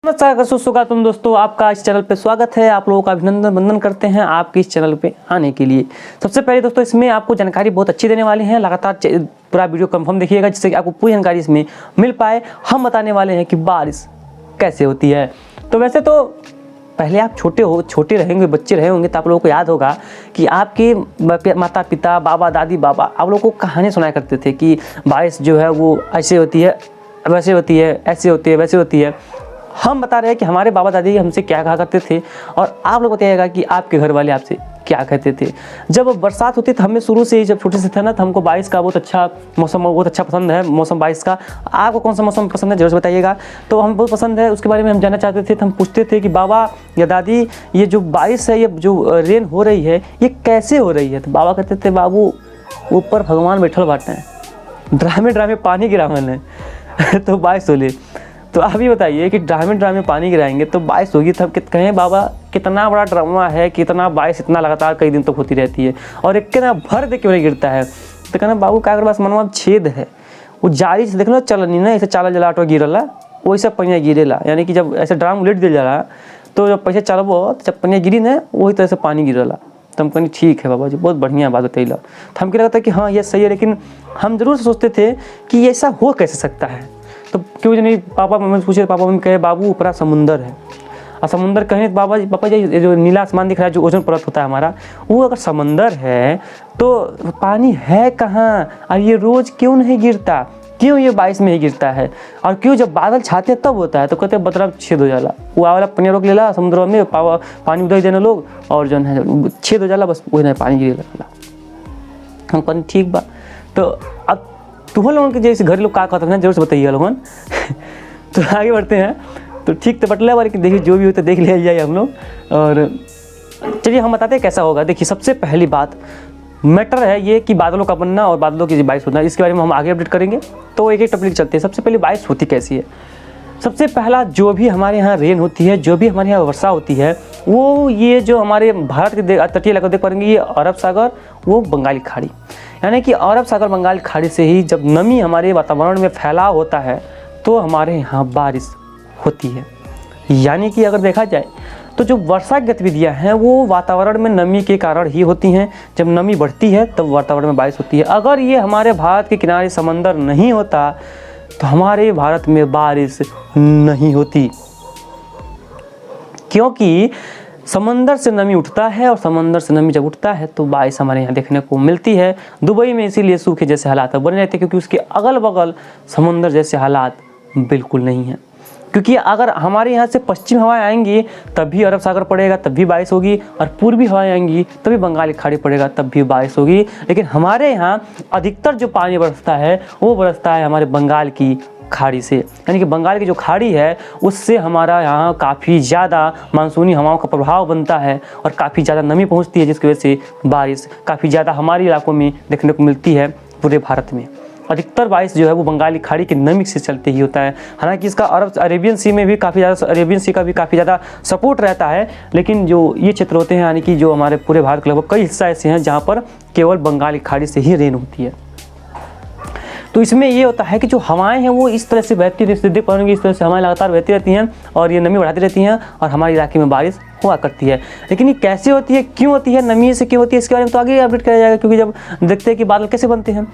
नमस्कार सुस्वागतम दोस्तों, आपका इस चैनल पे स्वागत है। आप लोगों का अभिनंदन वंदन करते हैं आपके इस चैनल पे आने के लिए। सबसे पहले दोस्तों, इसमें आपको जानकारी बहुत अच्छी देने वाले हैं। लगातार पूरा वीडियो कंफर्म देखिएगा जिससे कि आपको पूरी जानकारी इसमें मिल पाए। हम बताने वाले हैं कि बारिश कैसे होती है। तो वैसे तो पहले आप छोटे रहेंगे, बच्चे रहे होंगे, तो आप लोगों को याद होगा कि आपके माता पिता, बाबा दादी, बाबा आप लोगों को कहानी सुनाया करते थे कि बारिश जो है वो ऐसे होती है, वैसे होती है, ऐसे होती है, वैसे होती है। हम बता रहे हैं कि हमारे बाबा दादी हमसे क्या कहा करते थे और आप लोग बताइएगा कि आपके घर वाले आपसे क्या कहते थे। जब बरसात होती तो हमें शुरू से ही, जब छोटे से थे ना, तो हमको बारिश का बहुत अच्छा मौसम, बहुत अच्छा पसंद है मौसम बारिश का। आपको कौन सा मौसम पसंद है जरूर बताइएगा। तो हमें बहुत पसंद है, उसके बारे में हम जानना चाहते थे। तो हम पूछते थे कि बाबा या दादी, ये जो बारिश है, ये जो रेन हो रही है, ये कैसे हो रही है। तो बाबा कहते थे, बाबू ऊपर भगवान बैठल बाटे हैं, ड्रामे पानी गिरावन है तो बारिश होले। तो आप ये बताइए कि ड्रामे पानी गिराएंगे तो बारिश होगी। तब कहें बाबा कितना बड़ा ड्रामा है, कितना बारिश इतना लगातार कई दिन तक होती रहती है और एक ना भर दे क्यों नहीं गिरता है। तो कहना बाबू क्या कर, बस मनवा छेद है, वो जारी से देख लो चलनी ना, ऐसे चाला जलाटो गिरला वैसे पनिया गिरेला। यानी कि जब ऐसे ड्राम उलट दिया जाला तो जब पैसे चलबो तो जब पनिया गिरी ना वही तरह से पानी गिरला। तो हम कहनी ठीक है बाबा जी, बहुत बढ़िया बात बताइला। तो हमको लगता है कि हाँ ये सही है, लेकिन हम जरूर सोचते थे कि ऐसा हो कैसे सकता है। तो क्यों नहीं पापा मम्मी पूछे, पापा मम्मी कहे बाबू ऊपरा समुंदर है। और समुंदर कहें तो पापा जी जो नीला आसमान दिख रहा है, जो ओजोन परत होता है हमारा, वो अगर समंदर है तो पानी है कहाँ, और ये रोज़ क्यों नहीं गिरता, क्यों ये बारिश में ही गिरता है, और क्यों जब बादल छाते तब होता है। तो कहते बतरा छेद हो जाला, वो वाला पनिया रोक लेला समुद्र में, पानी उदय देने लोग और जो है छेद हो जाला, बस वही नहीं पानी गिरे लगला। हम कहते ठीक बा। तो अब तुम लोगों के जैसे घर लोग क्या कहते हैं जरूर से बताइए लोगन तो आगे बढ़ते हैं। तो ठीक तो बटला बार कि देखिए जो भी होता है देख लिया जाए हम लोग। और चलिए हम बताते हैं कैसा होगा। देखिए सबसे पहली बात मैटर है ये कि बादलों का बनना और बादलों की बारिश होना, इसके बारे में हम आगे अपडेट करेंगे। तो एक एक टॉपिक चलते हैं। सबसे पहले बारिश होती कैसी है। सबसे पहला जो भी हमारे यहाँ रेन होती है, जो भी हमारे यहाँ वर्षा होती है, वो ये जो हमारे भारत के तटीय इलाके देख पाएंगे, ये अरब सागर, वो बंगाली खाड़ी, यानी कि अरब सागर बंगाल खाड़ी से ही जब नमी हमारे वातावरण में फैलाव होता है तो हमारे यहाँ बारिश होती है। यानी कि अगर देखा जाए तो जो वर्षा गतिविधियाँ हैं वो वातावरण में नमी के कारण ही होती हैं। जब नमी बढ़ती है तब वातावरण में बारिश होती है। अगर ये हमारे भारत के किनारे समंदर नहीं होता तो हमारे भारत में बारिश नहीं होती, क्योंकि समंदर से नमी उठता है और समंदर से नमी जब उठता है तो बारिश हमारे यहाँ देखने को मिलती है। दुबई में इसीलिए सूखे जैसे हालात बने रहते हैं, क्योंकि उसके अगल बगल समंदर जैसे हालात बिल्कुल नहीं हैं। क्योंकि अगर हमारे यहाँ से पश्चिम हवाएं आएंगी तभी अरब सागर पड़ेगा, तब भी बारिश होगी, और पूर्वी हवाएं आएंगी तभी बंगाल की खाड़ी पड़ेगा, तब भी बारिश होगी। लेकिन हमारे यहाँ अधिकतर जो पानी बरसता है वो बरसता है हमारे बंगाल की खाड़ी से, यानी कि बंगाल की जो खाड़ी है उससे हमारा यहाँ काफ़ी ज़्यादा मानसूनी हवाओं का प्रभाव बनता है और काफ़ी ज़्यादा नमी पहुँचती है, जिसकी वजह से बारिश काफ़ी ज़्यादा हमारे इलाकों में देखने को मिलती है। पूरे भारत में अधिकतर बारिश जो है वो बंगाली खाड़ी की नमी से चलते ही होता है। हालांकि इसका अरेबियन सी में भी काफ़ी ज़्यादा, अरेबियन सी का भी काफ़ी ज़्यादा सपोर्ट रहता है, लेकिन जो ये क्षेत्र होते हैं, यानी कि जो हमारे पूरे भारत के लगभग कई हिस्सा ऐसे हैं जहाँ पर केवल बंगाली खाड़ी से ही रेन होती है। तो इसमें ये होता है कि जो हवाएं हैं वो इस तरह से बहती रहती, देख पाएंगे इस तरह से हवाएं लगातार बहती रहती हैं और ये नमी बढ़ाती रहती हैं और हमारे इलाके में बारिश हुआ करती है। लेकिन ये कैसे होती है, क्यों होती है, नमी से क्यों होती है, इसके बारे में तो आगे अपडेट किया जाएगा। क्योंकि जब देखते हैं कि बादल कैसे बनते हैं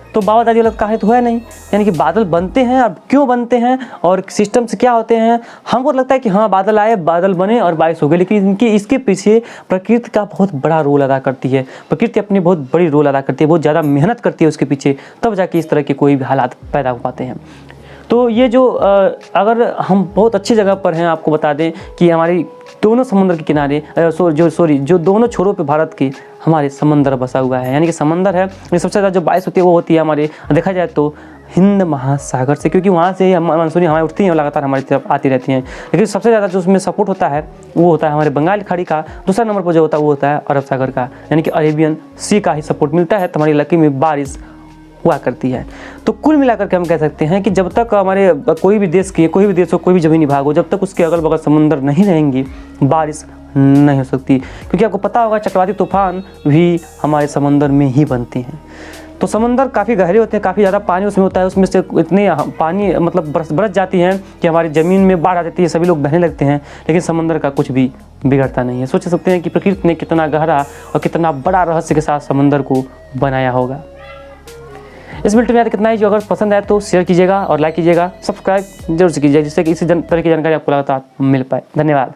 तो बाबा दादी वाला कहा तो है नहीं, यानी कि बादल बनते हैं, अब क्यों बनते हैं और सिस्टम से क्या होते हैं। हमको लगता है कि हाँ बादल आए, बादल बने और बारिश हो गई, लेकिन इसके पीछे प्रकृति का बहुत बड़ा रोल अदा करती है। प्रकृति अपनी बहुत बड़ी रोल अदा करती है, बहुत ज़्यादा मेहनत करती है उसके पीछे, तब जाके इस तरह के कोई भी हालात पैदा हो पाते हैं। तो ये जो अगर हम बहुत अच्छी जगह पर हैं, आपको बता दें कि हमारी दोनों समुद्र के किनारे जो दोनों छोरों पे भारत के हमारे समंदर बसा हुआ है, यानी कि समंदर है। ये सबसे ज़्यादा जो बारिश होती है वो होती है हमारे, देखा जाए तो हिंद महासागर से, क्योंकि वहाँ से ही मानसूनी हवाएं उठती हैं और लगातार हमारी तरफ आती रहती हैं। लेकिन सबसे ज़्यादा जो उसमें सपोर्ट होता है वो होता है हमारे बंगाल खाड़ी का। दूसरा नंबर पर जो होता है वो होता है अरब सागर का, यानी कि अरेबियन सी का ही सपोर्ट मिलता है तो हमारे इलाके में बारिश हुआ करती है। तो कुल मिलाकर के हम कह सकते हैं कि जब तक हमारे कोई भी देश हो, कोई भी जमीनी भाग हो, जब तक उसके अगल बगल समुंदर नहीं रहेंगी बारिश नहीं हो सकती। क्योंकि आपको पता होगा चक्रवाती तूफान भी हमारे समंदर में ही बनते हैं। तो समंदर काफ़ी गहरे होते हैं, काफ़ी ज़्यादा पानी उसमें होता है, उसमें से इतनी पानी मतलब बरस जाती है कि हमारी ज़मीन में बाढ़ आ जाती है, सभी लोग बहने लगते हैं, लेकिन समंदर का कुछ भी बिगड़ता नहीं है। सोच सकते हैं कि प्रकृति ने कितना गहरा और कितना बड़ा रहस्य के साथ समंदर को बनाया होगा। इस वीडियो में कितना ही, जो अगर पसंद आए तो शेयर कीजिएगा और लाइक कीजिएगा, सब्सक्राइब जरूर से कीजिएगा, जिससे कि इसी तरह की जानकारी आपको लगातार मिल पाए। धन्यवाद।